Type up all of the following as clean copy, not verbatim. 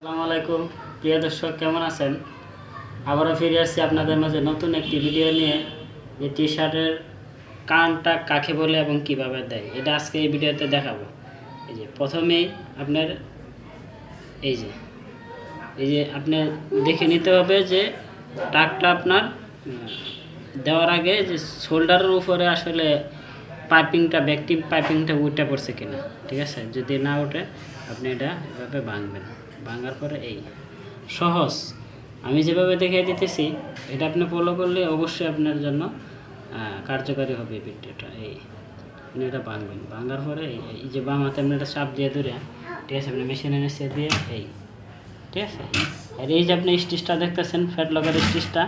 আসসালামু আলাইকুম প্রিয় দর্শক, কেমন আছেন? আবারও ফিরে আসছি আপনাদের মাঝে নতুন একটি ভিডিও নিয়ে। যে টি শার্টের কানটা কাকে বলে এবং কিভাবে দেয়, এটা আজকে এই ভিডিওতে দেখাবো। এই যে প্রথমেই আপনার এই যে আপনি দেখে নিতে হবে যে টাকটা আপনার দেওয়ার আগে যে শোল্ডারের উপরে আসলে পাইপিংটা উঠে পড়ছে কিনা। ঠিক আছে, যদি না ওঠে আপনি এটা এভাবে ভাঙবেন। ভাঙার পরে এই সহজ আমি যেভাবে দেখিয়ে দিতেছি, এটা আপনি ফলো করলে অবশ্যই আপনার জন্য কার্যকারী হবে এই ভিডিওটা। এই আপনি এটা ভাঙবেন। ভাঙার পরে এই যে বাম হাতে আপনি এটা চাপ দিয়ে ধরে, ঠিক আছে, আপনি মেশিনে নিচে দিয়ে এই, ঠিক আছে। আর এই যে আপনি স্টিচটা দেখতেছেন, ফ্যাট লকের স্টিচটা,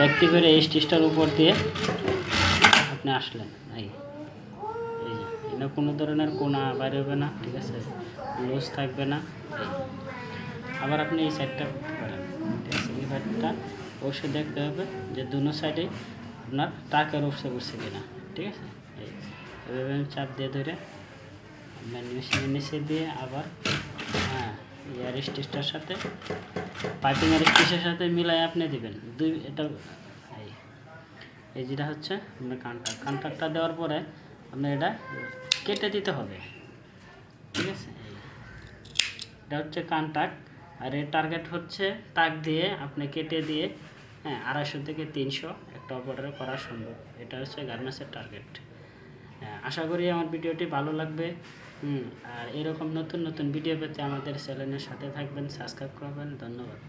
ব্যক্তি করে এই স্টিচটার উপর দিয়ে আপনি আসলেন। এই যে এটা কোনো ধরনের কোনা বাইরে হবে না, ঠিক আছে, লুজ থাকবে না। আবার আপনি এই সাইডটা করেন, ঠিক আছে। এই সাইডটা অবশ্যই দেখতে হবে যে দুনো সাইডে আপনার টাকের উঠছে কিনা, ঠিক আছে। এইভাবে চাপ দিয়ে ধরে আপনার মেশিনের নিচে দিয়ে আবার এয়ার স্টিচটার সাথে পাইপিংয়ের স্টিচের সাথে মিলাই আপনি দিবেন এটা। এই যেটা হচ্ছে আপনার কান্ট্রাক্টটা দেওয়ার পরে আপনার এটা কেটে দিতে হবে, ঠিক আছে। এটা হচ্ছে কান্ট্রাক্ট, আর এর টার্গেট হচ্ছে টাক দিয়ে আপনি কেটে দিয়ে 250 থেকে 300 একটা অপারেটর করা সম্ভব। এটা হচ্ছে গার্মেন্টসের টার্গেট। আশা করি আমার ভিডিওটি ভালো লাগবে। আর এরকম নতুন নতুন ভিডিও পেতে আমাদের চ্যানেলের সাথে থাকবেন, সাবস্ক্রাইব করবেন। ধন্যবাদ।